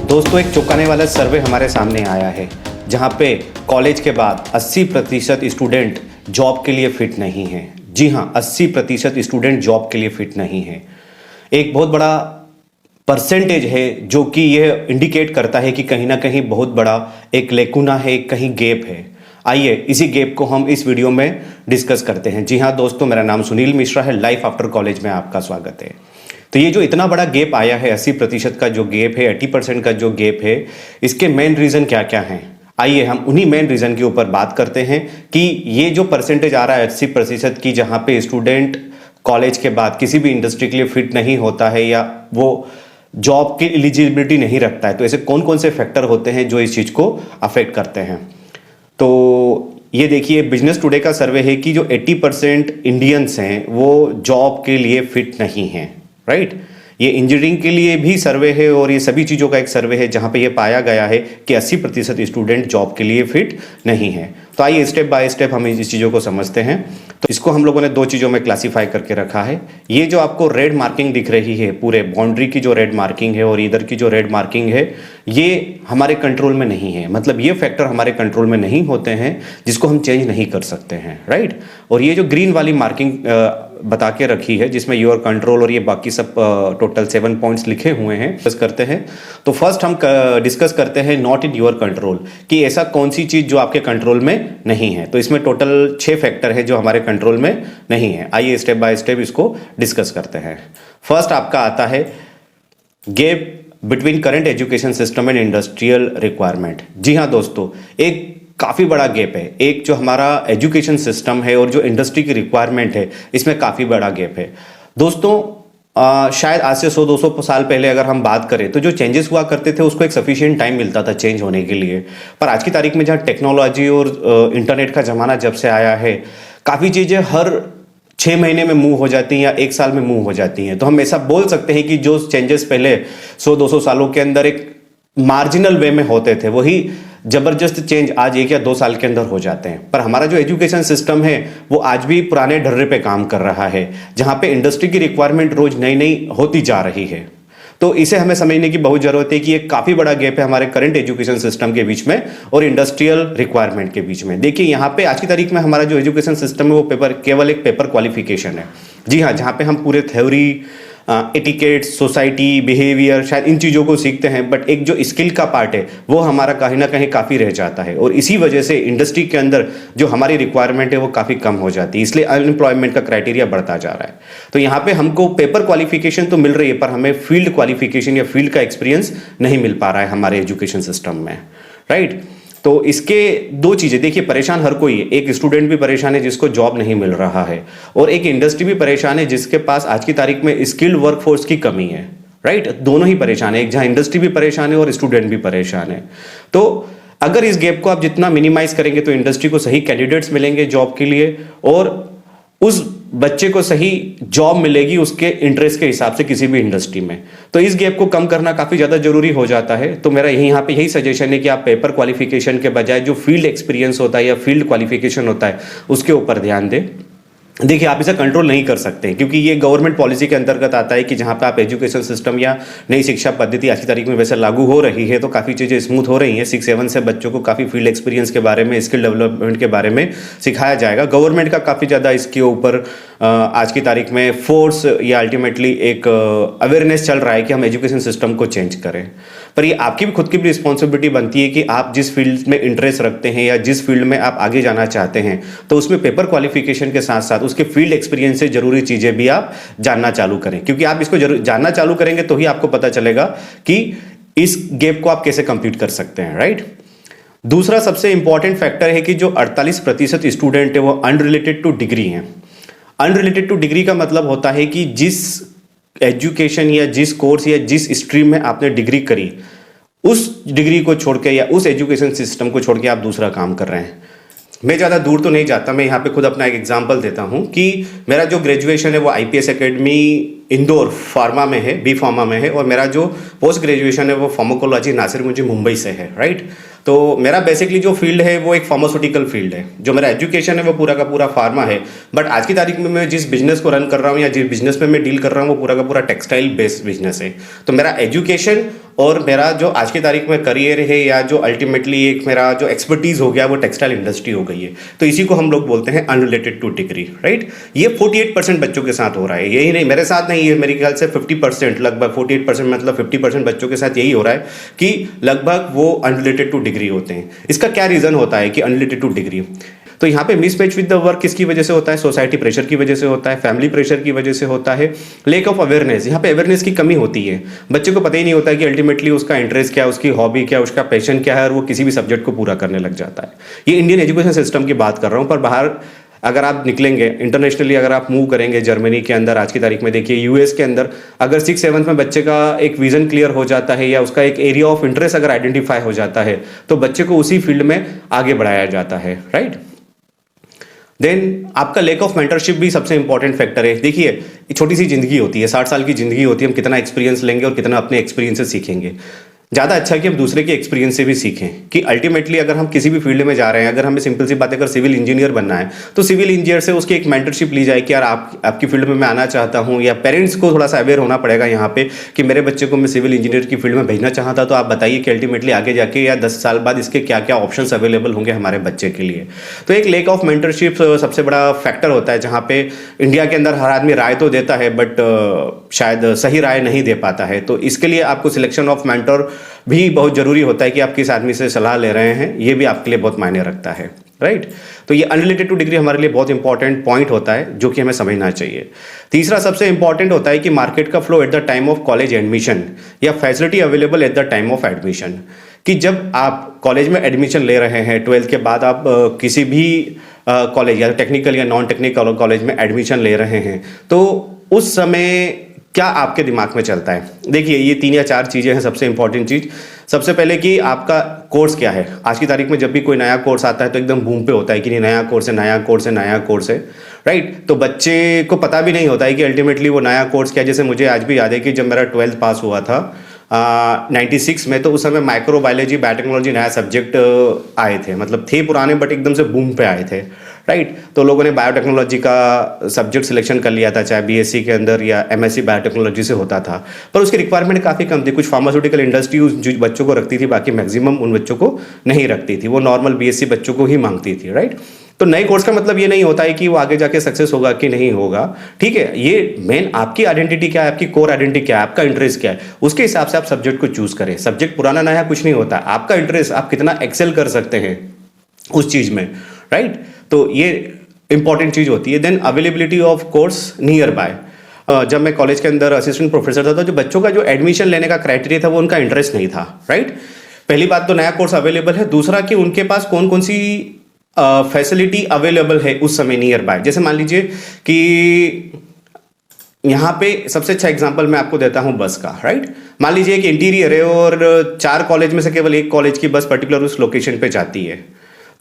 दोस्तों, एक चौंकाने वाला सर्वे हमारे सामने आया है जहां पे कॉलेज के बाद 80% स्टूडेंट जॉब के लिए फिट नहीं हैं। जी हां, 80% स्टूडेंट जॉब के लिए फिट नहीं हैं। एक बहुत बड़ा परसेंटेज है जो कि यह इंडिकेट करता है कि कहीं ना कहीं बहुत बड़ा एक लेकुना है, कहीं गैप है। आइए इसी गैप को हम इस वीडियो में डिस्कस करते हैं। जी हाँ दोस्तों, मेरा नाम सुनील मिश्रा है। लाइफ आफ्टर कॉलेज में आपका स्वागत है। तो ये जो इतना बड़ा गैप आया है, 80% का जो गैप है, 80% का जो गैप है, इसके मेन रीज़न क्या क्या हैं? आइए हम उन्हीं मेन रीज़न के ऊपर बात करते हैं कि ये जो परसेंटेज आ रहा है 80% की, जहाँ पे स्टूडेंट कॉलेज के बाद किसी भी इंडस्ट्री के लिए फिट नहीं होता है या वो जॉब की एलिजिबिलिटी नहीं रखता है, तो ऐसे कौन कौन से फैक्टर होते हैं जो इस चीज़ को अफेक्ट करते हैं। तो ये देखिए, बिजनेस टुडे का सर्वे है कि जो 80% इंडियंस हैं वो जॉब के लिए फिट नहीं हैं, राइट। ये इंजीनियरिंग के लिए भी सर्वे है और ये सभी चीज़ों का एक सर्वे है जहाँ पे ये पाया गया है कि 80% स्टूडेंट जॉब के लिए फिट नहीं है। तो आइए स्टेप बाय स्टेप हम इस चीज़ों को समझते हैं। तो इसको हम लोगों ने दो चीज़ों में क्लासीफाई करके रखा है। ये जो आपको रेड मार्किंग दिख रही है, पूरे बाउंड्री की जो रेड मार्किंग है और इधर की जो रेड मार्किंग है, ये हमारे कंट्रोल में नहीं है। मतलब ये फैक्टर हमारे कंट्रोल में नहीं होते हैं जिसको हम चेंज नहीं कर सकते हैं, राइट। और ये जो ग्रीन वाली मार्किंग बता के रखी है जिसमें योर कंट्रोल और ये बाकी सब टोटल 7 पॉइंट्स लिखे हुए हैं, डिस्कस करते हैं। तो फर्स्ट हम डिस्कस करते हैं नॉट इन योर कंट्रोल, कि ऐसा कौन सी चीज़ जो आपके कंट्रोल में नहीं है। तो इसमें टोटल 6 फैक्टर है जो हमारे कंट्रोल में नहीं है। आइए स्टेप बाय स्टेप इसको डिस्कस करते हैं। फर्स्ट आपका आता है gap between current education system and industrial requirement. जी हाँ दोस्तों, एक काफ़ी बड़ा गैप है। एक जो हमारा एजुकेशन सिस्टम है और जो इंडस्ट्री की रिक्वायरमेंट है, इसमें काफ़ी बड़ा गैप है दोस्तों। शायद आज से 100-200 साल पहले अगर हम बात करें तो जो चेंजेस हुआ करते थे उसको एक सफिशिएंट टाइम मिलता था चेंज होने के लिए। पर आज की तारीख में जहाँ टेक्नोलॉजी और इंटरनेट का ज़माना जब से आया है, काफ़ी चीज़ें हर 6 महीने में मूव हो जाती हैं या 1 साल में मूव हो जाती हैं। तो हम ऐसा बोल सकते हैं कि जो चेंजेस पहले 100-200 सालों के अंदर एक मार्जिनल वे में होते थे, वही जबरदस्त चेंज आज 1 या 2 साल के अंदर हो जाते हैं। पर हमारा जो एजुकेशन सिस्टम है वो आज भी पुराने ढर्रे पे काम कर रहा है, जहाँ पे इंडस्ट्री की रिक्वायरमेंट रोज नई नई होती जा रही है। तो इसे हमें समझने की बहुत जरूरत है कि एक काफ़ी बड़ा गैप है हमारे करंट एजुकेशन सिस्टम के बीच में और इंडस्ट्रियल रिक्वायरमेंट के बीच में। देखिए यहाँ पे आज की तारीख में हमारा जो एजुकेशन सिस्टम है वो केवल एक पेपर क्वालिफिकेशन है। जी हाँ, जहाँ पे हम पूरे थ्योरी, एटिकेट, सोसाइटी, बिहेवियर, शायद इन चीज़ों को सीखते हैं, बट एक जो स्किल का पार्ट है वो हमारा कहीं ना कहीं काफ़ी रह जाता है। और इसी वजह से इंडस्ट्री के अंदर जो हमारी रिक्वायरमेंट है वो काफ़ी कम हो जाती है, इसलिए अनएम्प्लॉयमेंट का क्राइटेरिया बढ़ता जा रहा है। तो यहाँ पे हमको पेपर क्वालिफिकेशन तो मिल रही है, पर हमें फील्ड क्वालिफिकेशन या फील्ड का एक्सपीरियंस नहीं मिल पा रहा है हमारे एजुकेशन सिस्टम में, राइट। तो इसके दो चीज़ें, देखिए परेशान हर कोई है। एक स्टूडेंट भी परेशान है जिसको जॉब नहीं मिल रहा है, और एक इंडस्ट्री भी परेशान है जिसके पास आज की तारीख में स्किल्ड वर्कफोर्स की कमी है, राइट। दोनों ही परेशान है, एक जहाँ इंडस्ट्री भी परेशान है और स्टूडेंट भी परेशान है। तो अगर इस गैप को आप जितना मिनिमाइज करेंगे तो इंडस्ट्री को सही कैंडिडेट्स मिलेंगे जॉब के लिए, और उस बच्चे को सही जॉब मिलेगी उसके इंटरेस्ट के हिसाब से किसी भी इंडस्ट्री में। तो इस गैप को कम करना काफ़ी ज़्यादा जरूरी हो जाता है। तो मेरा यहाँ पे यही सजेशन है कि आप पेपर क्वालिफिकेशन के बजाय जो फील्ड एक्सपीरियंस होता है या फील्ड क्वालिफिकेशन होता है उसके ऊपर ध्यान दें। देखिए आप इसे कंट्रोल नहीं कर सकते क्योंकि ये गवर्नमेंट पॉलिसी के अंतर्गत आता है कि जहाँ पे आप एजुकेशन सिस्टम या नई शिक्षा पद्धति आज की तारीख में वैसे लागू हो रही है तो काफ़ी चीज़ें स्मूथ हो रही हैं। 6-7 से बच्चों को काफ़ी फील्ड एक्सपीरियंस के बारे में, स्किल डेवलपमेंट के बारे में सिखाया जाएगा। गवर्नमेंट का काफ़ी ज़्यादा इसके ऊपर आज की तारीख में फोर्स या अल्टीमेटली एक अवेयरनेस चल रहा है कि हम एजुकेशन सिस्टम को चेंज करें। पर ये आपकी भी खुद की भी रिस्पॉन्सिबिलिटी बनती है कि आप जिस फील्ड में इंटरेस्ट रखते हैं या जिस फील्ड में आप आगे जाना चाहते हैं तो उसमें पेपर क्वालिफिकेशन के साथ साथ उसके फील्ड एक्सपीरियंस से जरूरी चीज़ें भी आप जानना चालू करें, क्योंकि आप इसको जानना चालू करेंगे तो ही आपको पता चलेगा कि इस गैप को आप कैसे कंप्लीट कर सकते हैं, राइट। दूसरा सबसे इंपॉर्टेंट फैक्टर है कि जो 48% स्टूडेंट है वो अनरिलेटेड टू डिग्री हैं। अनरिलेटेड टू डिग्री का मतलब होता है कि जिस एजुकेशन या जिस कोर्स या जिस स्ट्रीम में आपने डिग्री करी उस डिग्री को छोड़ के या उस एजुकेशन सिस्टम को छोड़ के आप दूसरा काम कर रहे हैं। मैं ज़्यादा दूर तो नहीं जाता, मैं यहाँ पे खुद अपना एक एग्जांपल देता हूँ कि मेरा जो ग्रेजुएशन है वो आईपीएस एकेडमी इंदौर फार्मा में है, बी फार्मा में है, और मेरा जो पोस्ट ग्रेजुएशन है वो फार्माकोलॉजी नासिर मुझे मुंबई से है, राइट। तो मेरा बेसिकली जो फील्ड है वो एक फार्मास्यूटिकल फील्ड है, जो मेरा एजुकेशन है वो पूरा का पूरा फार्मा है। बट आज की तारीख में मैं जिस बिजनेस को रन कर रहा हूँ या जिस बिजनेस में मैं डील कर रहा हूँ वो पूरा का पूरा टेक्सटाइल बेस्ड बिजनेस है। तो मेरा एजुकेशन और मेरा जो आज की तारीख में करियर है या जो अल्टीमेटली एक मेरा जो एक्सपर्टीज हो गया वो टेक्सटाइल इंडस्ट्री हो गई है। तो इसी को हम लोग बोलते हैं अनरिलेटेड टू डिग्री, राइट। ये 48% बच्चों के साथ हो रहा है, यही नहीं मेरे साथ नहीं है, मेरे ख्याल से 50% लगभग 48% मतलब 50% बच्चों के साथ यही हो रहा है कि लगभग वो अनरिलेटेड टू डिग्री होते हैं। इसका क्या रीज़न होता है कि अनरिलेटेड टू डिग्री? तो यहाँ पे मिसमैच विद द वर्क किसकी वजह से होता है? सोसाइटी प्रेशर की वजह से होता है, फैमिली प्रेशर की वजह से होता है, लेक ऑफ अवेयरनेस, यहाँ पे अवेयरनेस की कमी होती है। बच्चे को पता ही नहीं होता है कि अल्टीमेटली उसका इंटरेस्ट क्या है, उसकी हॉबी क्या है, उसका पैशन क्या है, और वो किसी भी सब्जेक्ट को पूरा करने लग जाता है। ये इंडियन एजुकेशन सिस्टम की बात कर रहा हूँ, पर बाहर अगर आप निकलेंगे इंटरनेशनली, अगर आप मूव करेंगे जर्मनी के अंदर, आज की तारीख में देखिए यूएस के अंदर, अगर 6-7 में बच्चे का एक विजन क्लियर हो जाता है या उसका एक एरिया ऑफ इंटरेस्ट अगर आइडेंटिफाई हो जाता है तो बच्चे को उसी फील्ड में आगे बढ़ाया जाता है, राइट। देन आपका लेक ऑफ मेंटरशिप भी सबसे इंपॉर्टेंट फैक्टर है। देखिए छोटी सी जिंदगी होती है, 60 साल की जिंदगी होती है, हम कितना एक्सपीरियंस लेंगे और कितना अपने एक्सपीरियंस से सीखेंगे। ज़्यादा अच्छा है कि हम दूसरे के एक्सपीरियंस से भी सीखें कि अल्टीमेटली अगर हम किसी भी फील्ड में जा रहे हैं, अगर हमें सिंपल सी बात है, अगर सिविल इंजीनियर बनना है तो सिविल इंजीनियर से उसकी एक मेंटरशिप ली जाए कि यार आपकी फील्ड में मैं आना चाहता हूं, या पेरेंट्स को थोड़ा सा अवेयर होना पड़ेगा यहाँ पे कि मेरे बच्चे को मैं सिविल इंजीनियर की फील्ड में भेजना चाहता, तो आप बताइए कि अल्टीमेटली आगे जाके या 10 साल बाद इसके क्या क्या ऑप्शंस अवेलेबल होंगे हमारे बच्चे के लिए। तो एक लेक ऑफ मेंटरशिप सबसे बड़ा फैक्टर होता है, जहाँ पे इंडिया के अंदर हर आदमी राय तो देता है बट शायद सही राय नहीं दे पाता है। तो इसके लिए आपको सिलेक्शन ऑफ मेंटर भी बहुत जरूरी होता है कि आप किस आदमी से सलाह ले रहे हैं, ये भी आपके लिए बहुत मायने रखता है, राइट। तो ये अनरिलेटेड टू डिग्री हमारे लिए बहुत इंपॉर्टेंट पॉइंट होता है जो कि हमें समझना चाहिए। तीसरा सबसे इंपॉर्टेंट होता है कि मार्केट का flow at the time of college admission या facility available at the time of admission, कि जब आप कॉलेज में एडमिशन ले रहे हैं 12th के बाद आप किसी भी कॉलेज या टेक्निकल या नॉन टेक्निकल कॉलेज में एडमिशन ले रहे हैं, तो उस समय क्या आपके दिमाग में चलता है? देखिए ये 3 या 4 चीज़ें हैं सबसे इंपॉर्टेंट चीज़। सबसे पहले कि आपका कोर्स क्या है। आज की तारीख में जब भी कोई नया कोर्स आता है तो एकदम बूम पे होता है कि नहीं नया कोर्स है, नया कोर्स है, नया कोर्स है, राइट। तो बच्चे को पता भी नहीं होता है कि अल्टीमेटली वो नया कोर्स क्या है। जैसे मुझे आज भी याद है कि जब मेरा 12th पास हुआ था 96 में, तो उस समय माइक्रोबायोलॉजी बायोटेक्नोलॉजी नया सब्जेक्ट आए थे, मतलब थे पुराने बट एकदम से बूम पे आए थे, राइट। तो लोगों ने बायोटेक्नोलॉजी का सब्जेक्ट सिलेक्शन कर लिया था, चाहे बीएससी के अंदर या एमएससी बायोटेक्नोलॉजी से होता था, पर उसकी रिक्वायरमेंट काफ़ी कम थी। कुछ फार्मास्यूटिकल इंडस्ट्री उस बच्चों को रखती थी, बाकी मैक्सिमम उन बच्चों को नहीं रखती थी, वो नॉर्मल बीएससी बच्चों को ही मांगती थी, राइट। तो नए कोर्स का मतलब ये नहीं होता है कि वो आगे जाके सक्सेस होगा कि नहीं होगा, ठीक है। ये मेन आपकी आइडेंटिटी क्या है, आपकी कोर आइडेंटिटी क्या है, आपका इंटरेस्ट क्या है, उसके हिसाब से आप सब्जेक्ट को चूज करें। सब्जेक्ट पुराना नया कुछ नहीं होता, आपका इंटरेस्ट, आप कितना एक्सेल कर सकते हैं उस चीज में, राइट। तो ये इंपॉर्टेंट चीज होती है। Then availability of course nearby. जब मैं कॉलेज के अंदर असिस्टेंट प्रोफेसर था तो जो बच्चों का जो एडमिशन लेने का क्राइटेरिया था वो उनका इंटरेस्ट नहीं था, राइट। पहली बात तो नया कोर्स अवेलेबल है, दूसरा कि उनके पास कौन कौन सी फैसिलिटी अवेलेबल है उस समय नियर बाय। जैसे मान लीजिए कि यहाँ पे सबसे अच्छा एग्जांपल मैं आपको देता हूँ बस का, राइट। मान लीजिए कि इंटीरियर है और 4 कॉलेज में से केवल एक कॉलेज की बस पर्टिकुलर उस लोकेशन पे जाती है,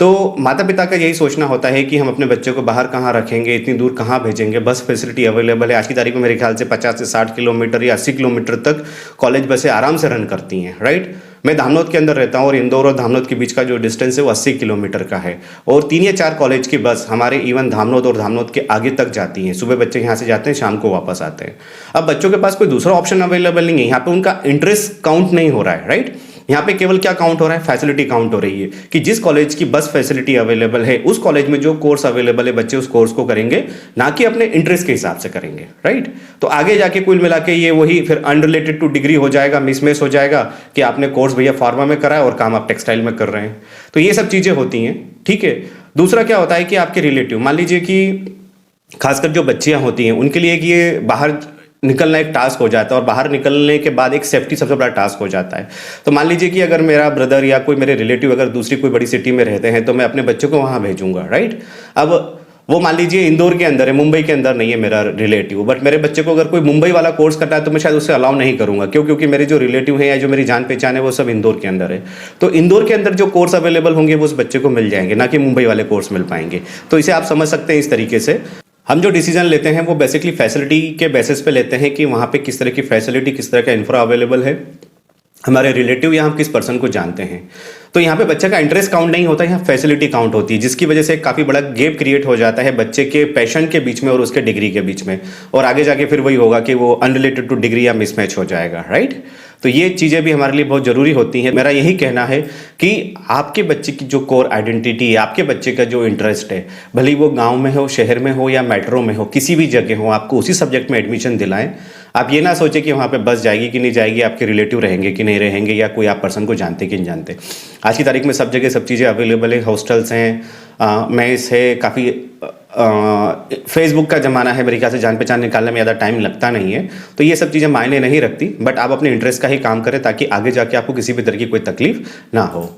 तो माता पिता का यही सोचना होता है कि हम अपने बच्चे को बाहर कहाँ रखेंगे, इतनी दूर कहाँ भेजेंगे। बस फैसिलिटी अवेलेबल है, आज की तारीख में मेरे ख्याल से 50 से 60 किलोमीटर या 80 किलोमीटर तक कॉलेज बसें आराम से रन करती हैं, राइट। मैं धामनोद के अंदर रहता हूँ और इंदौर और धामनोद के बीच का जो डिस्टेंस है वो 80 किलोमीटर का है, और 3 या 4 कॉलेज की बस हमारे इवन धामनोद और धामनोद के आगे तक जाती हैं। सुबह बच्चे यहाँ से जाते हैं, शाम को वापस आते हैं। अब बच्चों के पास कोई दूसरा ऑप्शन अवेलेबल नहीं है, यहाँ पे उनका इंटरेस्ट काउंट नहीं हो रहा है, राइट। यहाँ पे केवल क्या काउंट हो रहा है, फैसिलिटी काउंट हो रही है कि जिस कॉलेज की बस फैसिलिटी अवेलेबल है उस कॉलेज में जो कोर्स अवेलेबल है बच्चे उस कोर्स को करेंगे, ना कि अपने इंटरेस्ट के हिसाब से करेंगे, राइट। तो आगे जाके कुल मिला के ये वही फिर अनरिलेटेड टू डिग्री हो जाएगा, मिसमैच हो जाएगा कि आपने कोर्स भैया फार्मा में करा है और काम आप टेक्सटाइल में कर रहे हैं। तो ये सब चीजें होती हैं, ठीक है। दूसरा क्या होता है कि आपके रिलेटिव, मान लीजिए कि खासकर जो बच्चियां होती हैं उनके लिए कि ये बाहर निकलना एक टास्क हो जाता है, और बाहर निकलने के बाद एक सेफ्टी सबसे बड़ा टास्क हो जाता है। तो मान लीजिए कि अगर मेरा ब्रदर या कोई मेरे रिलेटिव अगर दूसरी कोई बड़ी सिटी में रहते हैं तो मैं अपने बच्चों को वहाँ भेजूंगा, राइट। अब वो मान लीजिए इंदौर के अंदर है, मुंबई के अंदर नहीं है मेरा रिलेटिव, बट मेरे बच्चे को अगर कोई मुंबई वाला कोर्स करता है तो मैं शायद उससे अलाउ नहीं करूंगा। क्यों? क्योंकि मेरे जो रिलेटिव हैं या जो मेरी जान पहचान है वो सब इंदौर के अंदर है। तो इंदौर के अंदर जो कोर्स अवेलेबल होंगे वो उस बच्चे को मिल जाएंगे, ना कि मुंबई वाले कोर्स मिल पाएंगे। तो इसे आप समझ सकते हैं इस तरीके से हम जो डिसीजन लेते हैं वो बेसिकली फैसिलिटी के बेसिस पे लेते हैं कि वहाँ पे किस तरह की फैसिलिटी, किस तरह का इंफ्रा अवेलेबल है, हमारे रिलेटिव या हम किस पर्सन को जानते हैं। तो यहाँ पे बच्चे का इंटरेस्ट काउंट नहीं होता, यहाँ फैसिलिटी काउंट होती है, जिसकी वजह से काफ़ी बड़ा गैप क्रिएट हो जाता है बच्चे के पैशन के बीच में और उसके डिग्री के बीच में, और आगे जाके फिर वही होगा कि वो अनरिलेटेड टू डिग्री या मिसमैच हो जाएगा, राइट। तो ये चीज़ें भी हमारे लिए बहुत ज़रूरी होती हैं। मेरा यही कहना है कि आपके बच्चे की जो कोर आइडेंटिटी है, आपके बच्चे का जो इंटरेस्ट है, भले ही वो गांव में हो, शहर में हो या मेट्रो में हो, किसी भी जगह हो, आपको उसी सब्जेक्ट में एडमिशन दिलाएं। आप ये ना सोचें कि वहाँ पे बस जाएगी कि नहीं जाएगी, आपके रिलेटिव रहेंगे कि नहीं रहेंगे, या कोई आप पर्सन को जानते कि नहीं जानते। आज की तारीख में सब जगह सब चीज़ें अवेलेबल है, हॉस्टल्स हैं, मेस है, काफ़ी फेसबुक का ज़माना है, मेरे ख्याल से जान पहचान निकालने में ज़्यादा टाइम लगता नहीं है। तो ये सब चीज़ें मायने नहीं रखती, बट आप अपने इंटरेस्ट का ही काम करें ताकि आगे जाके आपको किसी भी तरह की कोई तकलीफ ना हो।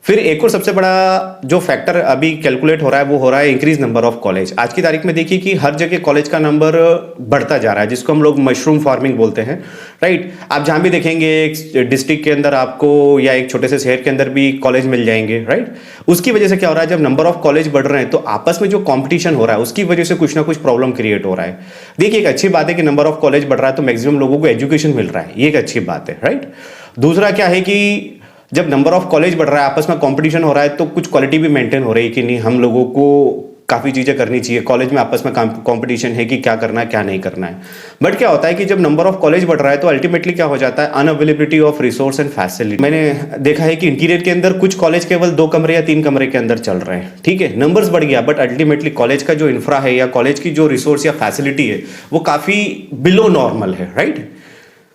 फिर एक और सबसे बड़ा जो फैक्टर अभी कैलकुलेट हो रहा है वो हो रहा है इंक्रीज नंबर ऑफ कॉलेज। आज की तारीख में देखिए कि हर जगह कॉलेज का नंबर बढ़ता जा रहा है, जिसको हम लोग मशरूम फार्मिंग बोलते हैं, राइट। आप जहाँ भी देखेंगे एक डिस्ट्रिक्ट के अंदर आपको या एक छोटे से शहर के अंदर भी कॉलेज मिल जाएंगे, राइट। उसकी वजह से क्या हो रहा है, जब नंबर ऑफ कॉलेज बढ़ रहे हैं तो आपस में जो कॉम्पिटिशन हो रहा है उसकी वजह से कुछ ना कुछ प्रॉब्लम क्रिएट हो रहा है। देखिए एक अच्छी बात है कि नंबर ऑफ कॉलेज बढ़ रहा है तो मैक्सिमम लोगों को एजुकेशन मिल रहा है, ये एक अच्छी बात है, राइट। दूसरा क्या है कि जब नंबर ऑफ कॉलेज बढ़ रहा है, आपस में कंपटीशन हो रहा है, तो कुछ क्वालिटी भी मेंटेन हो रही है कि नहीं, हम लोगों को काफ़ी चीज़ें करनी चाहिए। कॉलेज में आपस में कंपटीशन है कि क्या करना है क्या नहीं करना है। बट क्या होता है कि जब नंबर ऑफ कॉलेज बढ़ रहा है तो अल्टीमेटली क्या हो जाता है, unavailability of resource and facility. मैंने देखा है कि इंटीरियर के अंदर कुछ कॉलेज केवल 2 कमरे या 3 कमरे के अंदर चल रहे हैं, ठीक है, नंबर्स बढ़ गया, बट अल्टीमेटली कॉलेज का जो इंफ्रा है या कॉलेज की जो रिसोर्स या फैसिलिटी है वो काफ़ी बिलो नॉर्मल है, राइट।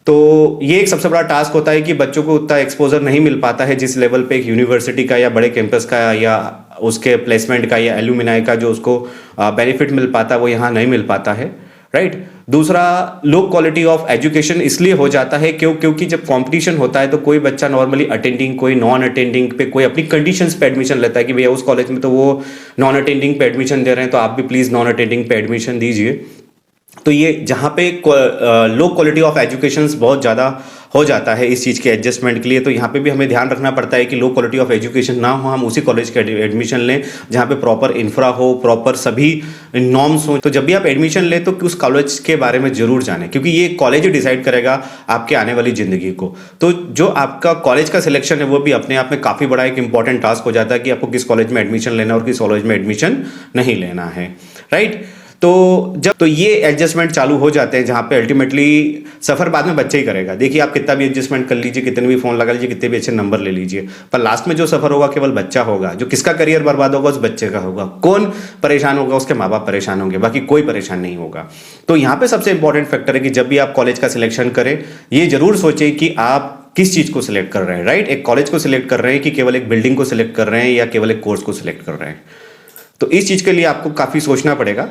तो ये एक सबसे बड़ा टास्क होता है कि बच्चों को उतना एक्सपोजर नहीं मिल पाता है जिस लेवल पे एक यूनिवर्सिटी का या बड़े कैंपस का या उसके प्लेसमेंट का या एल्यूमिनाई का जो उसको बेनिफिट मिल पाता है वो यहाँ नहीं मिल पाता है, राइट। दूसरा, लो क्वालिटी ऑफ एजुकेशन इसलिए हो जाता है क्योंकि जब कंपटीशन होता है तो कोई बच्चा नॉर्मली अटेंडिंग, कोई नॉन अटेंडिंग पे, कोई अपनी कंडीशंस पे एडमिशन लेता है कि भैया उस कॉलेज में तो वो नॉन अटेंडिंग पे एडमिशन दे रहे हैं तो आप भी प्लीज़ नॉन अटेंडिंग पे एडमिशन दीजिए। तो ये जहाँ पे लो क्वालिटी ऑफ एजुकेशन बहुत ज़्यादा हो जाता है इस चीज़ के एडजस्टमेंट के लिए, तो यहाँ पे भी हमें ध्यान रखना पड़ता है कि लो क्वालिटी ऑफ एजुकेशन ना हो, हम उसी कॉलेज के एडमिशन लें जहाँ पे प्रॉपर इंफ्रा हो, प्रॉपर सभी नॉर्म्स हो। तो जब भी आप एडमिशन लें तो उस कॉलेज के बारे में जरूर जानें, क्योंकि ये कॉलेज ही डिसाइड करेगा आपके आने वाली ज़िंदगी को। तो जो आपका कॉलेज का सिलेक्शन है वो भी अपने आप में काफ़ी बड़ा एक इंपॉर्टेंट टास्क हो जाता है कि आपको किस कॉलेज में एडमिशन लेना और किस कॉलेज में एडमिशन नहीं लेना है, राइट। तो ये एडजस्टमेंट चालू हो जाते हैं जहाँ पे अल्टीमेटली सफ़र बाद में बच्चा ही करेगा। देखिए आप कितना भी एडजस्टमेंट कर लीजिए, कितने भी फ़ोन लगा लीजिए, कितने भी अच्छे नंबर ले लीजिए, पर लास्ट में जो सफ़र होगा केवल बच्चा होगा। जो किसका करियर बर्बाद होगा उस बच्चे का होगा। कौन परेशान होगा, उसके माँ बाप परेशान होंगे, बाकी कोई परेशान नहीं होगा। तो यहाँ पे सबसे इंपॉर्टेंट फैक्टर है कि जब भी आप कॉलेज का सिलेक्शन करें ये जरूर सोचें कि आप किस चीज़ को सिलेक्ट कर रहे हैं, राइट। एक कॉलेज को सिलेक्ट कर रहे हैं कि केवल एक बिल्डिंग को सिलेक्ट कर रहे हैं या केवल एक कोर्स को सिलेक्ट कर रहे हैं। तो इस चीज़ के लिए आपको काफ़ी सोचना पड़ेगा।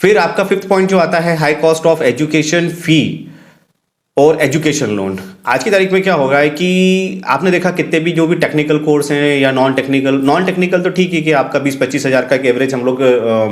फिर आपका 5th पॉइंट जो आता है, हाई कॉस्ट ऑफ एजुकेशन फी और एजुकेशन लोन। आज की तारीख में क्या होगा है कि आपने देखा कितने भी जो भी टेक्निकल कोर्स हैं या नॉन टेक्निकल तो ठीक है कि आपका 20-25 हज़ार का एक एवरेज हम लोग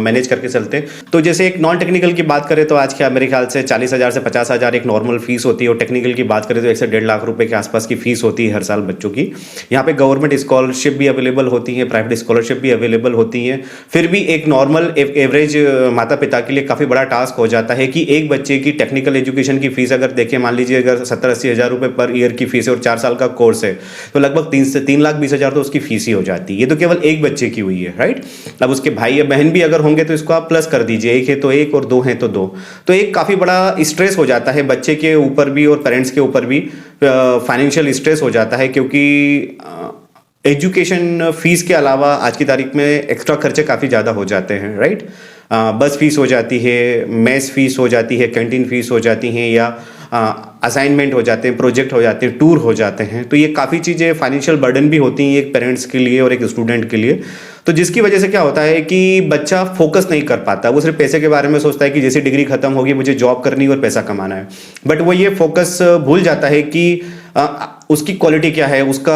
मैनेज करके चलते हैं। तो जैसे एक नॉन टेक्निकल की बात करें तो आज क्या मेरे ख्याल से 40 हज़ार से 50 हज़ार एक नॉर्मल फीस होती है, और टेक्निकल की बात करें तो 1 से 1.5 लाख रुपए के आसपास की फीस होती है हर साल बच्चों की। यहाँ पे गवर्नमेंट स्कॉलरशिप भी अवेलेबल होती है, प्राइवेट स्कॉलरशिप भी अवेलेबल होती है। फिर भी एक नॉर्मल एवरेज माता पिता के लिए काफ़ी बड़ा टास्क हो जाता है कि एक बच्चे की टेक्निकल एजुकेशन की फीस अगर देखें, मान लीजिए अगर 70-80 हज़ार रुपये पर ईयर की फीस है और 4 साल का कोर्स है तो लगभग 3 से 3,20,000 तो उसकी फीस ही हो जाती है। ये तो केवल एक बच्चे की हुई है, राइट। अब उसके भाई या बहन भी अगर होंगे तो इसको आप प्लस कर दीजिए, एक है तो एक और 2 हैं तो 2। तो एक काफ़ी बड़ा स्ट्रेस हो जाता है बच्चे के ऊपर भी और पेरेंट्स के ऊपर भी फाइनेंशियल स्ट्रेस हो जाता है, क्योंकि एजुकेशन फीस के अलावा आज की तारीख में एक्स्ट्रा खर्चे काफ़ी ज़्यादा हो जाते हैं, राइट। बस फीस हो जाती है, मेस फीस हो जाती है, कैंटीन फीस हो जाती हैं, या असाइनमेंट हो जाते हैं, प्रोजेक्ट हो जाते हैं, टूर हो जाते हैं। तो ये काफ़ी चीज़ें फाइनेंशियल बर्डन भी होती हैं एक पेरेंट्स के लिए और एक स्टूडेंट के लिए। तो जिसकी वजह से क्या होता है कि बच्चा फोकस नहीं कर पाता, वो सिर्फ पैसे के बारे में सोचता है कि जैसे डिग्री खत्म होगी मुझे जॉब करनी और पैसा कमाना है। बट वो ये फोकस भूल जाता है कि उसकी क्वालिटी क्या है, उसका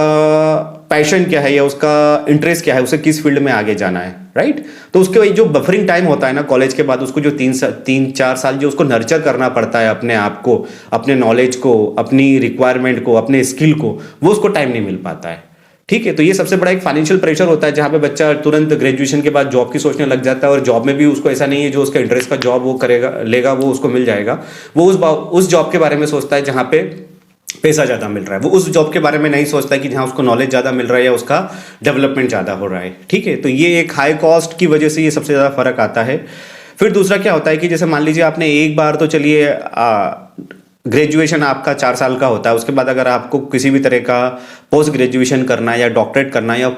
पैशन क्या है या उसका इंटरेस्ट क्या है, उसे किस फील्ड में आगे जाना है, राइट। तो उसके वही जो बफरिंग टाइम होता है ना कॉलेज के बाद, उसको जो 3-4 साल जो उसको नर्चर करना पड़ता है अपने आप को, अपने नॉलेज को, अपनी रिक्वायरमेंट को, अपने स्किल को, वो उसको टाइम नहीं मिल पाता है, ठीक है। तो ये सबसे बड़ा एक फाइनेंशियल प्रेशर होता है जहाँ पे बच्चा तुरंत ग्रेजुएशन के बाद जॉब की सोचने लग जाता है, और जॉब में भी उसको ऐसा नहीं है जो उसका इंटरेस्ट का जॉब वो करेगा लेगा वो उसको मिल जाएगा। वो उस जॉब के बारे में सोचता है जहाँ पे पैसा ज़्यादा मिल रहा है, वो उस जॉब के बारे में नहीं सोचता है कि जहाँ उसको नॉलेज ज़्यादा मिल रहा है या उसका डेवलपमेंट ज़्यादा हो रहा है। ठीक है, तो ये एक हाई कॉस्ट की वजह से ये सबसे ज़्यादा फर्क आता है। फिर दूसरा क्या होता है कि जैसे मान लीजिए आपने एक बार तो चलिए ग्रेजुएशन आपका 4 साल का होता है, उसके बाद अगर आपको किसी भी तरह का पोस्ट ग्रेजुएशन करना है या डॉक्टरेट करना है या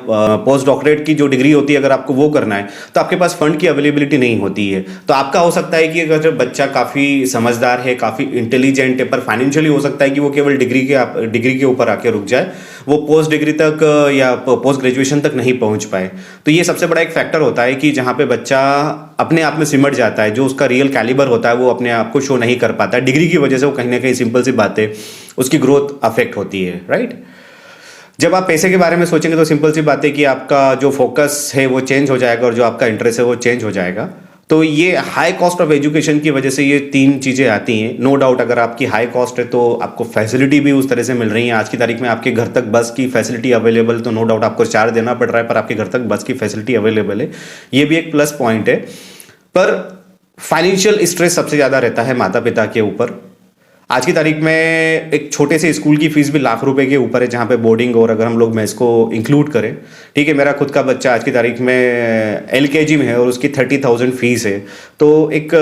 पोस्ट डॉक्टरेट की जो डिग्री होती है अगर आपको वो करना है, तो आपके पास फंड की अवेलेबिलिटी नहीं होती है। तो आपका हो सकता है कि अगर बच्चा काफ़ी समझदार है, काफ़ी इंटेलिजेंट है, पर फाइनेंशियली हो सकता है कि वो केवल डिग्री के ऊपर आके रुक जाए, वो पोस्ट डिग्री तक या पोस्ट ग्रेजुएशन तक नहीं पहुंच पाए। तो ये सबसे बड़ा एक फैक्टर होता है कि जहाँ पे बच्चा अपने आप में सिमट जाता है, जो उसका रियल कैलिबर होता है वो अपने आप को शो नहीं कर पाता है डिग्री की वजह से। वो कहीं ना कहीं सिंपल सी बात है, उसकी ग्रोथ अफेक्ट होती है, राइट। जब आप पैसे के बारे में सोचेंगे तो सिंपल सी बात है कि आपका जो फोकस है वो चेंज हो जाएगा और जो आपका इंटरेस्ट है वो चेंज हो जाएगा। तो ये हाई कॉस्ट ऑफ एजुकेशन की वजह से ये 3 चीज़ें आती हैं। नो डाउट अगर आपकी हाई कॉस्ट है तो आपको फैसिलिटी भी उस तरह से मिल रही है। आज की तारीख में आपके घर तक बस की फैसिलिटी अवेलेबल, तो नो डाउट आपको चार्ज देना पड़ रहा है, पर आपके घर तक बस की फैसिलिटी अवेलेबल है, ये भी एक प्लस पॉइंट है। पर फाइनेंशियल स्ट्रेस सबसे ज़्यादा रहता है माता पिता के ऊपर। आज की तारीख में एक छोटे से स्कूल की फीस भी लाख रुपए के ऊपर है, जहाँ पे बोर्डिंग और अगर हम लोग मैं इसको इंक्लूड करें, ठीक है, मेरा खुद का बच्चा आज की तारीख में LKG में है और उसकी 30,000 फीस है। तो एक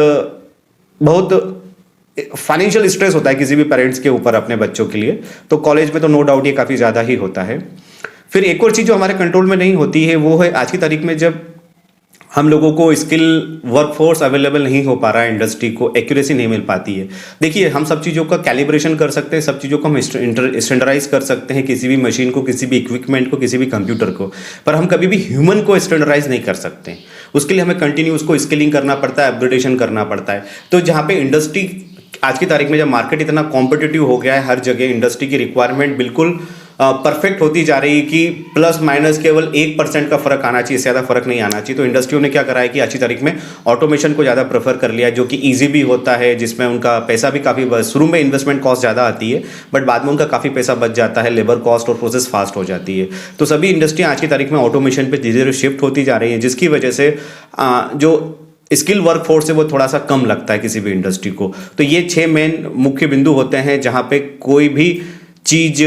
बहुत फाइनेंशियल स्ट्रेस होता है किसी भी पेरेंट्स के ऊपर अपने बच्चों के लिए। तो कॉलेज में तो नो डाउट ये काफ़ी ज़्यादा ही होता है। फिर एक और चीज़ जो हमारे कंट्रोल में नहीं होती है वो है आज की तारीख में जब हम लोगों को स्किल वर्कफोर्स अवेलेबल नहीं हो पा रहा है, इंडस्ट्री को एक्यूरेसी नहीं मिल पाती है। देखिए, हम सब चीज़ों का कैलिब्रेशन कर सकते हैं, सब चीज़ों को हम स्टैंडर्डाइज कर सकते हैं, किसी भी मशीन को, किसी भी इक्विपमेंट को, किसी भी कंप्यूटर को, पर हम कभी भी ह्यूमन को स्टैंडर्डाइज नहीं कर सकते। उसके लिए हमें कंटिन्यू उसको स्किलिंग करना पड़ता है, अपग्रेडेशन करना पड़ता है। तो जहाँ पे इंडस्ट्री आज की तारीख में जब मार्केट इतना कॉम्पिटिटिव हो गया है, हर जगह इंडस्ट्री की रिक्वायरमेंट बिल्कुल परफेक्ट होती जा रही है कि प्लस माइनस केवल 1% का फर्क आना चाहिए, ज़्यादा फर्क नहीं आना चाहिए। तो इंडस्ट्रियों ने क्या करा है कि आज की तारीख में ऑटोमेशन को ज़्यादा प्रेफर कर लिया है, जो कि ईजी भी होता है, जिसमें उनका पैसा भी काफ़ी शुरू में इन्वेस्टमेंट कॉस्ट ज़्यादा आती है, बट बाद में उनका काफ़ी पैसा बच जाता है, लेबर कॉस्ट और प्रोसेस फास्ट हो जाती है। तो सभी इंडस्ट्रियाँ आज की तारीख में ऑटोमेशन पर धीरे धीरे शिफ्ट होती जा रही हैं, जिसकी वजह से जो स्किल वर्क फोर्स है वो थोड़ा सा कम लगता है किसी भी इंडस्ट्री को। तो ये 6 मेन मुख्य बिंदु होते हैं जहाँ पे कोई भी चीज़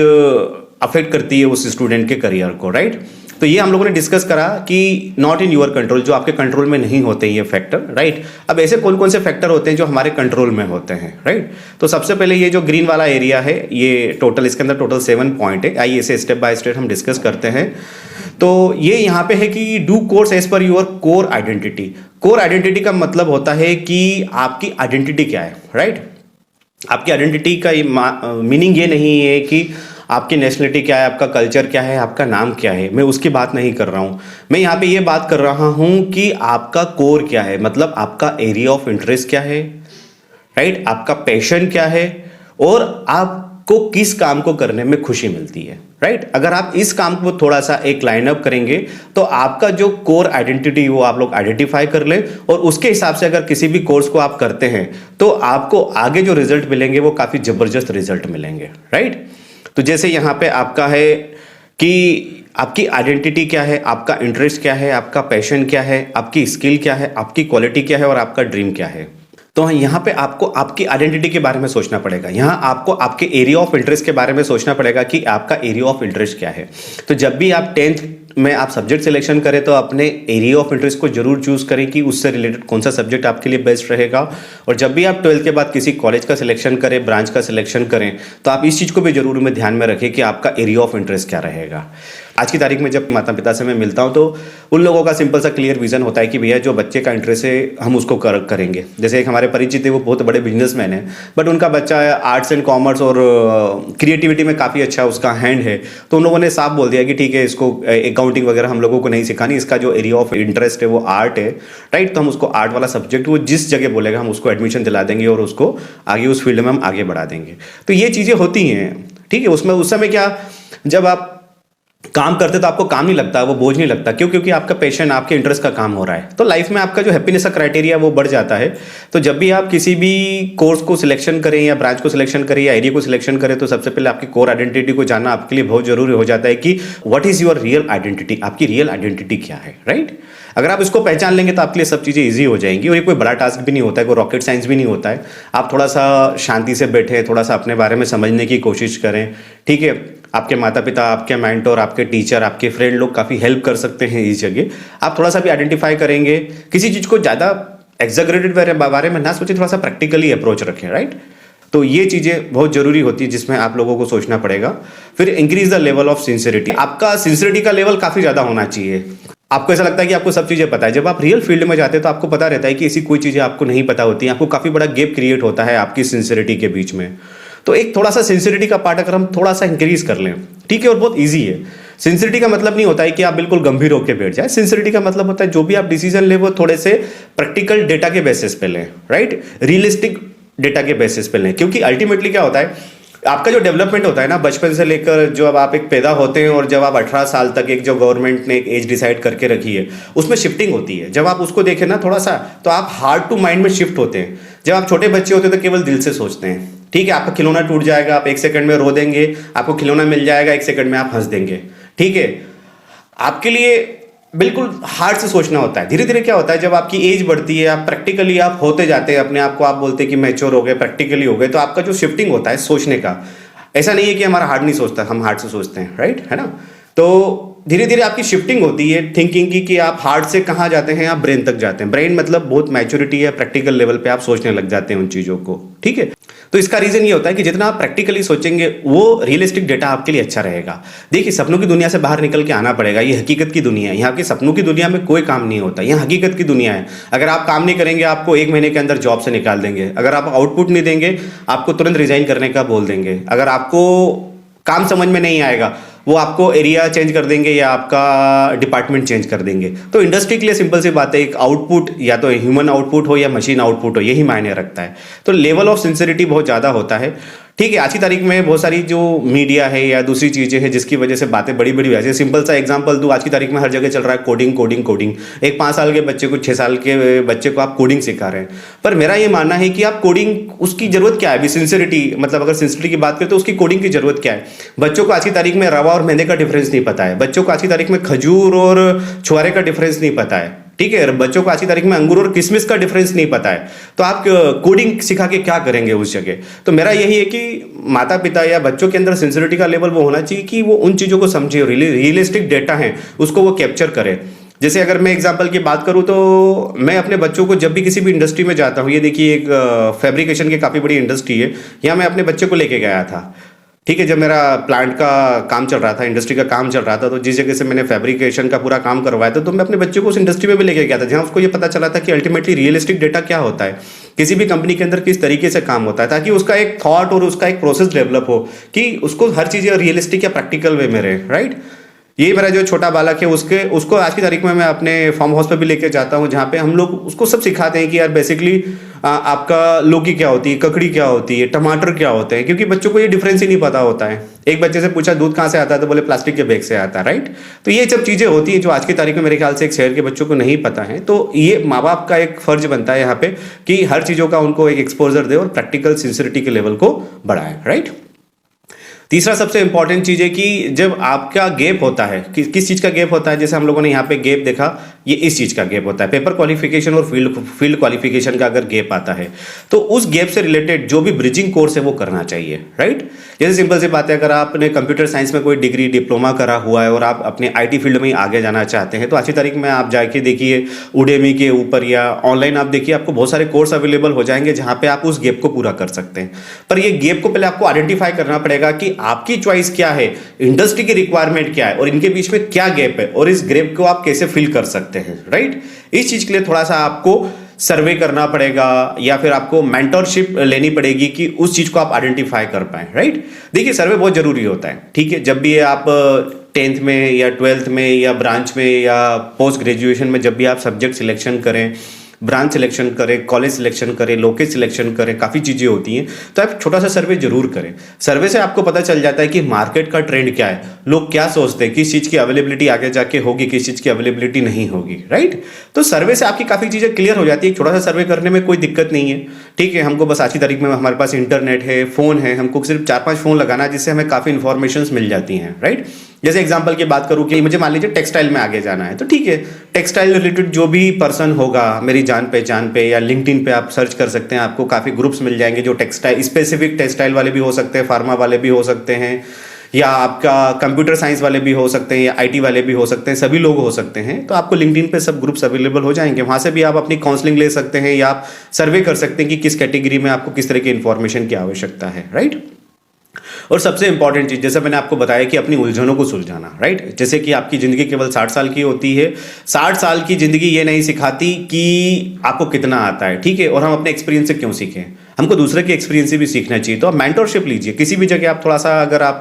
अफेक्ट करती है उस स्टूडेंट के करियर को, राइट। तो ये हम लोगों ने डिस्कस करा कि नॉट इन योर कंट्रोल, जो आपके कंट्रोल में नहीं होते ये फैक्टर, राइट। अब ऐसे कौन कौन से फैक्टर होते हैं जो हमारे कंट्रोल में होते हैं, राइट। तो सबसे पहले ये जो ग्रीन वाला एरिया है, ये टोटल इसके अंदर टोटल 7 पॉइंट है। आइए इसे स्टेप बाय स्टेप हम डिस्कस करते हैं। तो ये यहाँ पे है कि do course as per your core identity. Core identity का मतलब होता है कि आपकी आइडेंटिटी क्या है, राइट। आपकी आइडेंटिटी का मीनिंग ये नहीं है कि आपकी नेशनलिटी क्या है, आपका कल्चर क्या है, आपका नाम क्या है, मैं उसकी बात नहीं कर रहा हूँ। मैं यहाँ पे ये बात कर रहा हूँ कि आपका कोर क्या है, मतलब आपका एरिया ऑफ इंटरेस्ट क्या है, राइट, आपका पैशन क्या है और आपको किस काम को करने में खुशी मिलती है, राइट। अगर आप इस काम को थोड़ा सा एक लाइन अप करेंगे तो आपका जो कोर आइडेंटिटी वो आप लोग आइडेंटिफाई कर लें और उसके हिसाब से अगर किसी भी कोर्स को आप करते हैं तो आपको आगे जो रिजल्ट मिलेंगे वो काफ़ी ज़बरदस्त रिजल्ट मिलेंगे, राइट। तो जैसे यहाँ पे आपका है कि आपकी आइडेंटिटी क्या है, आपका इंटरेस्ट क्या है, आपका पैशन क्या है, आपकी स्किल क्या है, आपकी क्वालिटी क्या है और आपका ड्रीम क्या है। तो यहाँ पे आपको आपकी आइडेंटिटी के बारे में सोचना पड़ेगा। यहाँ आपको आपके एरिया ऑफ इंटरेस्ट के बारे में सोचना पड़ेगा कि आपका एरिया ऑफ इंटरेस्ट क्या है। तो जब भी आप 10th में आप सब्जेक्ट सिलेक्शन करें तो अपने एरिया ऑफ इंटरेस्ट को जरूर चूज करें कि उससे रिलेटेड कौन सा सब्जेक्ट आपके लिए बेस्ट रहेगा। और जब भी आप 12th के बाद किसी कॉलेज का सिलेक्शन करें, ब्रांच का सिलेक्शन करें, तो आप इस चीज़ को भी जरूर में ध्यान में रखें कि आपका एरिया ऑफ इंटरेस्ट क्या रहेगा। आज की तारीख में जब माता पिता से मैं मिलता हूँ तो उन लोगों का सिंपल सा क्लियर विजन होता है कि भैया जो बच्चे का इंटरेस्ट है हम उसको करेंगे। जैसे एक हमारे परिचित है, वो बहुत बड़े बिजनेसमैन है, बट उनका बच्चा आर्ट्स एंड कॉमर्स और क्रिएटिविटी में काफ़ी अच्छा उसका हैंड है। तो उन लोगों ने साफ बोल दिया कि ठीक है, इसको अकाउंटिंग वगैरह हम लोगों को नहीं सिखानी, इसका जो एरिया ऑफ इंटरेस्ट है वो आर्ट है, राइट। तो हम उसको आर्ट वाला सब्जेक्ट वो जिस जगह बोलेगा हम उसको एडमिशन दिला देंगे और उसको आगे उस फील्ड में हम आगे बढ़ा देंगे। तो ये चीज़ें होती हैं, ठीक है। उसमें उस समय क्या, जब आप काम करते तो आपको काम नहीं लगता, वो बोझ नहीं लगता। क्यों? क्योंकि आपका पैशन, आपके इंटरेस्ट का काम हो रहा है। तो लाइफ में आपका जो हैप्पीनेस का क्राइटेरिया वो बढ़ जाता है। तो जब भी आप किसी भी कोर्स को सिलेक्शन करें या ब्रांच को सिलेक्शन करें या एरिया को सिलेक्शन करें तो सबसे पहले आपकी कोर आइडेंटिटी को जानना आपके लिए बहुत जरूरी हो जाता है कि what is your real identity, आपकी रियल आइडेंटिटी क्या है, राइट। अगर आप इसको पहचान लेंगे तो आपके लिए सब चीज़ें ईजी हो जाएंगी, और ये कोई बड़ा टास्क भी नहीं होता है, कोई रॉकेट साइंस भी नहीं होता है। आप थोड़ा सा शांति से बैठे, थोड़ा सा अपने बारे में समझने की कोशिश करें, ठीक है। आपके माता पिता, आपके मेंटर, आपके टीचर, आपके फ्रेंड लोग काफ़ी हेल्प कर सकते हैं इस जगह। आप थोड़ा सा भी आइडेंटिफाई करेंगे, किसी चीज़ को ज़्यादा एग्जैगरेटेड बारे में ना सोचें, थोड़ा सा प्रैक्टिकली अप्रोच रखें, राइट। तो ये चीज़ें बहुत ज़रूरी होती है जिसमें आप लोगों को सोचना पड़ेगा। फिर increase the level of sincerity, आपका सिंसियरिटी का लेवल काफ़ी ज़्यादा होना चाहिए। आपको ऐसा लगता है कि आपको सब चीज़ें पता है, जब आप रियल फील्ड में जाते हैं तो आपको पता रहता है कि ऐसी कोई चीज़ें आपको नहीं पता होती हैं, आपको काफ़ी बड़ा गैप क्रिएट होता है आपकी सिंसियरिटी के बीच में। तो एक थोड़ा सा सिंसियरिटी का पार्ट अगर हम थोड़ा सा इंक्रीज कर लें, ठीक है, और बहुत ईजी है। सिंसियरिटी का मतलब नहीं होता है कि आप बिल्कुल गंभीर होकर बैठ जाए। सिंसियरिटी का मतलब होता है जो भी आप डिसीजन ले वो थोड़े से प्रैक्टिकल डेटा के बेसिस पे लें, राइट, रियलिस्टिक डेटा के बेसिस पे लें। क्योंकि अल्टीमेटली क्या होता है, आपका जो डेवलपमेंट होता है ना, बचपन से लेकर जो अब आप एक पैदा होते हैं और जब आप 18 साल तक एक जो गवर्नमेंट ने एक एज डिसाइड करके रखी है उसमें शिफ्टिंग होती है। जब आप उसको देखें ना थोड़ा सा, तो आप हार्ट टू माइंड में शिफ्ट होते हैं। जब आप छोटे बच्चे होते हैं तो केवल दिल से सोचते हैं, ठीक है। आपका खिलौना टूट जाएगा, आप 1 सेकंड में रो देंगे, आपको खिलौना मिल जाएगा, 1 सेकंड में आप हंस देंगे, ठीक है। आपके लिए बिल्कुल हार्ड से सोचना होता है। धीरे धीरे क्या होता है, जब आपकी एज बढ़ती है, आप प्रैक्टिकली आप होते जाते हैं, अपने आप को आप बोलते हैं कि मैच्योर हो गए, प्रैक्टिकली हो गए, तो आपका जो शिफ्टिंग होता है सोचने का, ऐसा नहीं है कि हमारा हार्ट नहीं सोचता, हम हार्ट से सोचते हैं, राइट, है ना। तो धीरे धीरे आपकी शिफ्टिंग होती है थिंकिंग की, कि आप हार्ट से कहाँ जाते हैं, आप ब्रेन तक जाते हैं। ब्रेन मतलब बहुत मैच्योरिटी है, प्रैक्टिकल लेवल पे आप सोचने लग जाते हैं उन चीज़ों को, ठीक है। तो इसका रीजन ये होता है कि जितना आप प्रैक्टिकली सोचेंगे वो रियलिस्टिक डेटा आपके लिए अच्छा रहेगा। देखिए, सपनों की दुनिया से बाहर निकल के आना पड़ेगा, ये हकीकत की दुनिया है। यहाँ की सपनों की दुनिया में कोई काम नहीं होता, यहाँ हकीकत की दुनिया है। अगर आप काम नहीं करेंगे आपको 1 महीने के अंदर जॉब से निकाल देंगे। अगर आप आउटपुट नहीं देंगे आपको तुरंत रिजाइन करने का बोल देंगे। अगर आपको काम समझ में नहीं आएगा वो आपको एरिया चेंज कर देंगे या आपका डिपार्टमेंट चेंज कर देंगे। तो इंडस्ट्री के लिए सिंपल सी बात है, एक आउटपुट या तो ह्यूमन आउटपुट हो या मशीन आउटपुट हो, यही मायने रखता है। तो लेवल ऑफ सिंसियरिटी बहुत ज़्यादा होता है, ठीक है। आज की तारीख में बहुत सारी जो मीडिया है या दूसरी चीज़ें हैं जिसकी वजह से बातें बड़ी बड़ी वजह से, सिंपल सा एग्जांपल दूं, आज की तारीख में हर जगह चल रहा है कोडिंग कोडिंग कोडिंग। एक 5 साल के बच्चे को 6 साल के बच्चे को आप कोडिंग सिखा रहे हैं। पर मेरा ये मानना है कि आप कोडिंग उसकी जरूरत क्या है अभी, सिंसियरिटी मतलब अगर सिंसियरिटी की बात करें तो उसकी कोडिंग की जरूरत क्या है। बच्चों को आज की तारीख में रवा और मैदे का डिफरेंस नहीं पता है, बच्चों को आज की तारीख में खजूर और छुआरे का डिफरेंस नहीं पता है, ठीक है। बच्चों को आज की तारीख में अंगूर और किशमिश का डिफरेंस नहीं पता है, तो आप कोडिंग सिखा के क्या करेंगे उस जगह। तो मेरा यही है कि माता पिता या बच्चों के अंदर सिंसियरिटी का लेवल वो होना चाहिए कि वो उन चीज़ों को समझे, रियलिस्टिक डेटा है उसको वो कैप्चर करे। जैसे अगर मैं एग्जांपल की बात करूं तो मैं अपने बच्चों को जब भी किसी भी इंडस्ट्री में जाता हूं, ये देखिए एक फैब्रिकेशन की काफ़ी बड़ी इंडस्ट्री है, यहाँ मैं अपने बच्चे को लेके गया था, ठीक है। जब मेरा प्लांट का काम चल रहा था, इंडस्ट्री का काम चल रहा था, तो जिस जगह से मैंने फैब्रिकेशन का पूरा काम करवाया था, तो मैं अपने बच्चे को उस इंडस्ट्री में भी लेके गया था, जहां उसको ये पता चला था कि अल्टीमेटली रियलिस्टिक डेटा क्या होता है, किसी भी कंपनी के अंदर किस तरीके से काम होता है, ताकि उसका एक थॉट और उसका एक प्रोसेस डेवलप हो कि उसको हर चीज़ें रियलिस्टिक या प्रैक्टिकल वे में रहे, राइट। ये मेरा जो छोटा बालक है उसको आज की तारीख में मैं अपने फार्म हाउस पे भी लेके जाता हूँ, जहाँ पे हम लोग उसको सब सिखाते हैं कि यार बेसिकली आपका लौकी क्या होती है, ककड़ी क्या होती है, टमाटर क्या होते हैं, क्योंकि बच्चों को ये डिफरेंस ही नहीं पता होता है। एक बच्चे से पूछा दूध कहाँ से आता है, तो बोले प्लास्टिक के बैग से आता है, राइट। तो ये सब चीज़ें होती हैं जो आज की तारीख में मेरे ख्याल से एक शहर के बच्चों को नहीं पता है। तो ये माँ बाप का एक फर्ज बनता है यहाँ पे कि हर चीज़ों का उनको एक एक्सपोजर दे और प्रैक्टिकल सिंसियरिटी के लेवल को बढ़ाए, राइट। तीसरा सबसे इंपॉर्टेंट चीज़ है कि जब आपका गैप होता है, किस चीज़ का गैप होता है, जैसे हम लोगों ने यहाँ पे गैप देखा, ये इस चीज़ का गैप होता है, पेपर क्वालिफिकेशन और फील्ड क्वालिफिकेशन का अगर गैप आता है तो उस गैप से रिलेटेड जो भी ब्रिजिंग कोर्स है वो करना चाहिए, राइट। जैसे सिंपल सी बात है, अगर आपने कंप्यूटर साइंस में कोई डिग्री डिप्लोमा करा हुआ है और आप अपने IT फील्ड में ही आगे जाना चाहते हैं, तो आज की तारीख में आप जाके देखिए उडेमी के ऊपर या ऑनलाइन आप देखिए, आपको बहुत सारे कोर्स अवेलेबल हो जाएंगे जहाँ पे आप उस गैप को पूरा कर सकते हैं। पर ये गैप को पहले आपको आइडेंटिफाई करना पड़ेगा कि आपकी चॉइस क्या है, इंडस्ट्री की रिक्वायरमेंट क्या है और इनके बीच में क्या गैप है और इस गैप को आप कैसे फिल कर सकते हैं, राइट। इस चीज के लिए थोड़ा सा आपको सर्वे करना पड़ेगा या फिर आपको मेंटरशिप लेनी पड़ेगी कि उस चीज को आप आइडेंटिफाई कर पाए, राइट। देखिए, सर्वे बहुत जरूरी होता है, ठीक है। जब भी आप 10th में या 12th में या ब्रांच में या पोस्ट ग्रेजुएशन में जब भी आप सब्जेक्ट सिलेक्शन करें, ब्रांच सिलेक्शन करें, कॉलेज सिलेक्शन करें, लोकेज सिलेक्शन करें, काफ़ी चीज़ें होती हैं, तो आप छोटा सा सर्वे जरूर करें। सर्वे से आपको पता चल जाता है कि मार्केट का ट्रेंड क्या है, लोग क्या सोचते हैं, किस चीज़ की अवेलेबिलिटी आगे जाके होगी, किस चीज़ की अवेलेबिलिटी नहीं होगी, राइट। तो सर्वे से आपकी काफ़ी चीज़ें क्लियर हो जाती है। छोटा सा सर्वे करने में कोई दिक्कत नहीं है, ठीक है। हमको बस आज की तारीख में हमारे पास इंटरनेट है, फ़ोन है, हमको सिर्फ 4-5 फ़ोन लगाना है जिससे हमें काफ़ी इन्फॉर्मेशन मिल जाती हैं, राइट। जैसे एग्जांपल की बात करूं कि मुझे मान लीजिए टेक्सटाइल में आगे जाना है, तो ठीक है, टेक्सटाइल रिलेटेड जो भी पर्सन होगा मेरी जान पहचान पे या लिंक्डइन पे आप सर्च कर सकते हैं, आपको काफ़ी ग्रुप्स मिल जाएंगे जो टेक्सटाइल स्पेसिफिक टेक्सटाइल वाले भी हो सकते हैं, फार्मा वाले भी हो सकते हैं, या आपका कंप्यूटर साइंस वाले भी हो सकते हैं, या आईटी वाले भी हो सकते हैं, सभी लोग हो सकते हैं। तो आपको लिंक्डइन पे सब ग्रुप्स अवेलेबल हो जाएंगे, वहाँ से भी आप अपनी काउंसलिंग ले सकते हैं या आप सर्वे कर सकते हैं कि किस कैटेगरी में आपको किस तरह की इंफॉर्मेशन की आवश्यकता है, राइट। और सबसे इंपॉर्टेंट चीज, जैसे मैंने आपको बताया कि अपनी उलझनों को सुलझाना, राइट। जैसे कि आपकी जिंदगी केवल 60 साल की होती है, 60 साल की जिंदगी ये नहीं सिखाती कि आपको कितना आता है, ठीक है, और हम अपने एक्सपीरियंस से क्यों सीखें, हमको दूसरे के एक्सपीरियंस से भी सीखना चाहिए। तो आप मेंटरशिप लीजिए, किसी भी जगह आप थोड़ा सा, अगर आप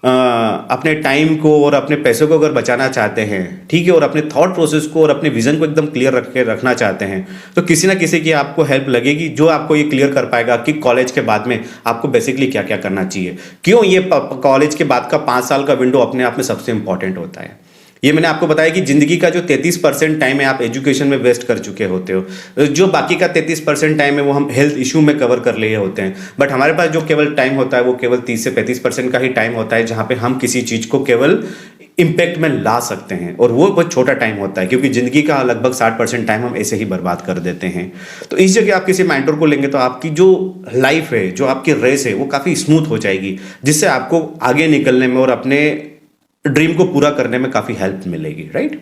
अपने टाइम को और अपने पैसों को अगर बचाना चाहते हैं, ठीक है, और अपने थॉट प्रोसेस को और अपने विजन को एकदम क्लियर रखना चाहते हैं, तो किसी ना किसी की आपको हेल्प लगेगी जो आपको ये क्लियर कर पाएगा कि कॉलेज के बाद में आपको बेसिकली क्या क्या करना चाहिए, क्यों ये कॉलेज के बाद का 5 साल का विंडो अपने आप में सबसे इंपॉर्टेंट होता है। ये मैंने आपको बताया कि जिंदगी का जो 33% टाइम है आप एजुकेशन में वेस्ट कर चुके होते हो, जो बाकी का 33% टाइम है वो हम हेल्थ इशू में कवर कर लिए होते हैं। बट हमारे पास जो केवल टाइम होता है वो केवल 30 से 35% का ही टाइम होता है, जहां पे हम किसी चीज को केवल इम्पैक्ट में ला सकते हैं, और वो बहुत छोटा टाइम होता है, क्योंकि जिंदगी का लगभग 60% टाइम हम ऐसे ही बर्बाद कर देते हैं। तो इस जगह आप किसी मेंटर को लेंगे तो आपकी जो लाइफ है, जो आपकी रेस है, वो काफ़ी स्मूथ हो जाएगी, जिससे आपको आगे निकलने में और अपने ड्रीम को पूरा करने में काफ़ी हेल्प मिलेगी, राइट।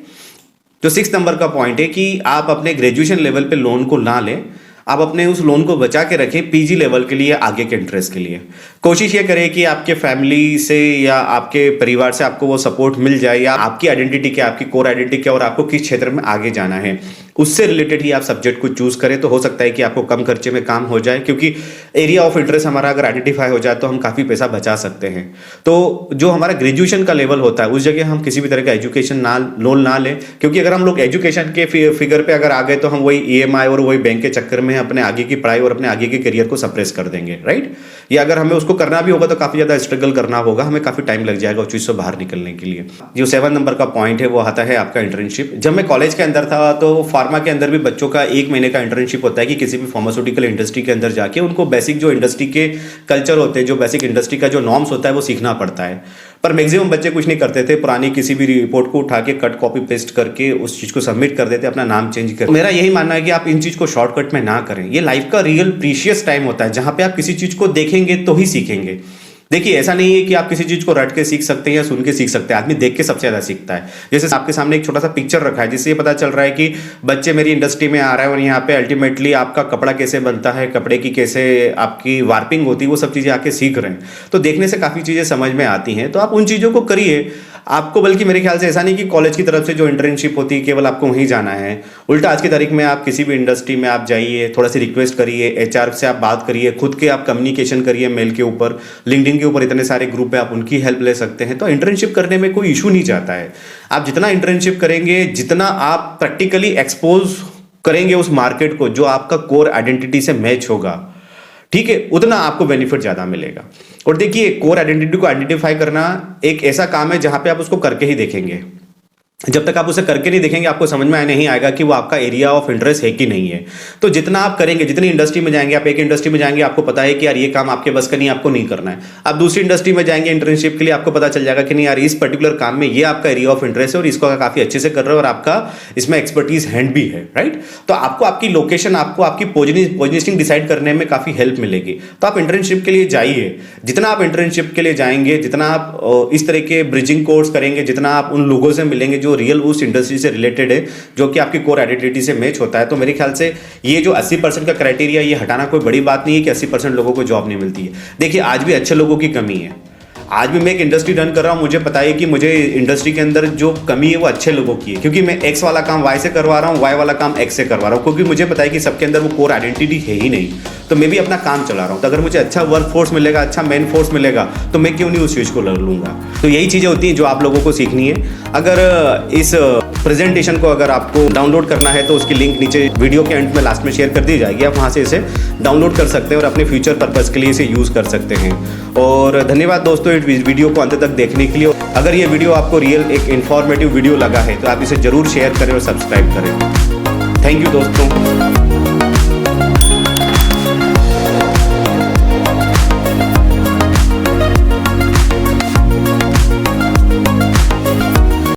तो 6 नंबर का पॉइंट है कि आप अपने ग्रेजुएशन लेवल पे लोन को ना लें, आप अपने उस लोन को बचा के रखें पीजी लेवल के लिए, आगे के इंटरेस्ट के लिए। कोशिश ये करें कि आपके फैमिली से या आपके परिवार से आपको वो सपोर्ट मिल जाए, या आपकी आइडेंटिटी क्या, आपकी कोर आइडेंटिटी क्या और आपको किस क्षेत्र में आगे जाना है, उससे रिलेटेड ही आप सब्जेक्ट को चूज करें। तो हो सकता है कि आपको कम खर्चे में काम हो जाए, क्योंकि एरिया ऑफ इंटरेस्ट हमारा अगर आइडेंटिफाई हो जाए तो हम काफ़ी पैसा बचा सकते हैं। तो जो हमारा ग्रेजुएशन का लेवल होता है उस जगह हम किसी भी तरह का एजुकेशन लोन ना लें, क्योंकि अगर हम लोग एजुकेशन के फिगर पे अगर आ गए तो हम वही ईएमआई और वही बैंक के चक्कर में अपने आगे की पढ़ाई और अपने आगे के करियर को सप्रेस कर देंगे, राइट। या अगर हमें उसको करना भी होगा तो काफ़ी ज़्यादा स्ट्रगल करना होगा, हमें काफ़ी टाइम लग जाएगा उस चीज़ से बाहर निकलने के लिए। जो 7 नंबर का पॉइंट है वो आता है आपका इंटर्नशिप। जब मैं कॉलेज के अंदर था तो फार्मा के अंदर भी बच्चों का 1 महीने का इंटर्नशिप होता है कि किसी भी फार्मास्यूटिकल इंडस्ट्री के अंदर जाके उनको बेसिक जो इंडस्ट्री के कल्चर होते हैं, जो बेसिक इंडस्ट्री का जो नॉर्म्स होता है वो सीखना पड़ता है। पर मैक्सिमम बच्चे कुछ नहीं करते थे, पुरानी किसी भी रिपोर्ट को उठा के कट कॉपी पेस्ट करके उस चीज़ को सबमिट कर देते, अपना नाम चेंज कर। मेरा यही मानना है कि आप इन चीज़ को शॉर्टकट में ना करें। ये लाइफ का रियल प्रीशियस टाइम होता है जहाँ पे आप किसी चीज़ को देखेंगे तो ही सीखेंगे। देखिए, ऐसा नहीं है कि आप किसी चीज को रट के सीख सकते हैं या सुन के सीख सकते हैं, आदमी देख के सबसे ज्यादा सीखता है। जैसे आपके सामने एक छोटा सा पिक्चर रखा है जिससे ये पता चल रहा है कि बच्चे मेरी इंडस्ट्री में आ रहा है और यहाँ पे अल्टीमेटली आपका कपड़ा कैसे बनता है, कपड़े की कैसे आपकी वार्पिंग होती है, वो सब चीजें आके सीख रहे हैं। तो देखने से काफी चीजें समझ में आती हैं, तो आप उन चीजों को करिए। आपको बल्कि मेरे ख्याल से ऐसा नहीं कि कॉलेज की तरफ से जो इंटर्नशिप होती है केवल आपको वहीं जाना है, उल्टा आज की तारीख में आप किसी भी इंडस्ट्री में आप जाइए, थोड़ा सी रिक्वेस्ट करिए, एचआर से आप बात करिए, खुद के आप कम्युनिकेशन करिए, मेल के ऊपर, लिंक्डइन के ऊपर इतने सारे ग्रुप है, आप उनकी हेल्प ले सकते हैं। तो इंटर्नशिप करने में कोई इशू नहीं जाता है। आप जितना इंटर्नशिप करेंगे, जितना आप प्रैक्टिकली एक्सपोज करेंगे उस मार्केट को जो आपका कोर आइडेंटिटी से मैच होगा, ठीक है, उतना आपको बेनिफिट ज्यादा मिलेगा। और देखिए, कोर आइडेंटिटी को आइडेंटिफाई करना एक ऐसा काम है जहां पे आप उसको करके ही देखेंगे। जब तक आप उसे करके नहीं देखेंगे आपको समझ में नहीं आएगा कि वो आपका एरिया ऑफ इंटरेस्ट है कि नहीं है। तो जितना आप करेंगे, जितनी इंडस्ट्री में जाएंगे, आप एक इंडस्ट्री में जाएंगे आपको पता है कि यार ये काम आपके बस का नहीं, आपको नहीं करना है। आप दूसरी इंडस्ट्री में जाएंगे इंटर्नशिप के लिए, आपको पता चल जाएगा कि नहीं यार इस पर्टिकुलर काम में ये आपका एरिया ऑफ इंटरेस्ट है और इसको काफी अच्छे से कर रहे हो और आपका इसमें एक्सपर्टीज हैंड भी है, राइट। तो आपको आपकी लोकेशन, आपको आपकी पोजिशनिंग डिसाइड करने में काफी हेल्प मिलेगी। तो आप इंटर्नशिप के लिए जाइए। जितना आप इंटर्नशिप के लिए जाएंगे, जितना आप इस तरह के ब्रिजिंग कोर्स करेंगे, जितना आप उन लोगों से मिलेंगे जो रियल उस इंडस्ट्री से रिलेटेड है, जो कि आपकी कोर आइडेंटिटी से मैच होता है, तो मेरे ख्याल से ये जो 80% का क्राइटेरिया ये हटाना कोई बड़ी बात नहीं है कि 80% लोगों को जॉब नहीं मिलती है। देखिए, आज भी अच्छे लोगों की कमी है। आज भी मैं एक इंडस्ट्री रन कर रहा हूँ, मुझे पता है कि मुझे इंडस्ट्री के अंदर जो कमी है वो अच्छे लोगों की है, क्योंकि मैं एक्स वाला काम वाई से करवा रहा हूँ, वाई वाला काम एक्स से करवा रहा हूँ, क्योंकि मुझे पता है कि सबके अंदर वो कोर आइडेंटिटी है ही नहीं। तो मैं भी अपना काम चला रहा हूँ। तो अगर मुझे अच्छा वर्क फोर्स मिलेगा, अच्छा मैन फोर्स मिलेगा, तो मैं क्यों नहीं उस चीज़ को लड़ लूँगा। तो यही चीज़ें होती हैं जो आप लोगों को सीखनी है। अगर इस प्रेजेंटेशन को अगर आपको डाउनलोड करना है तो उसकी लिंक नीचे वीडियो के एंड में लास्ट में शेयर कर दी जाएगी, आप वहाँ से इसे डाउनलोड कर सकते हैं और अपने फ्यूचर पर्पज़ के लिए इसे यूज़ कर सकते हैं। और धन्यवाद दोस्तों इस वीडियो को अंत तक देखने के लिए। अगर ये वीडियो आपको रियल एक इन्फॉर्मेटिव वीडियो लगा है तो आप इसे जरूर शेयर करें और सब्सक्राइब करें। थैंक यू दोस्तों।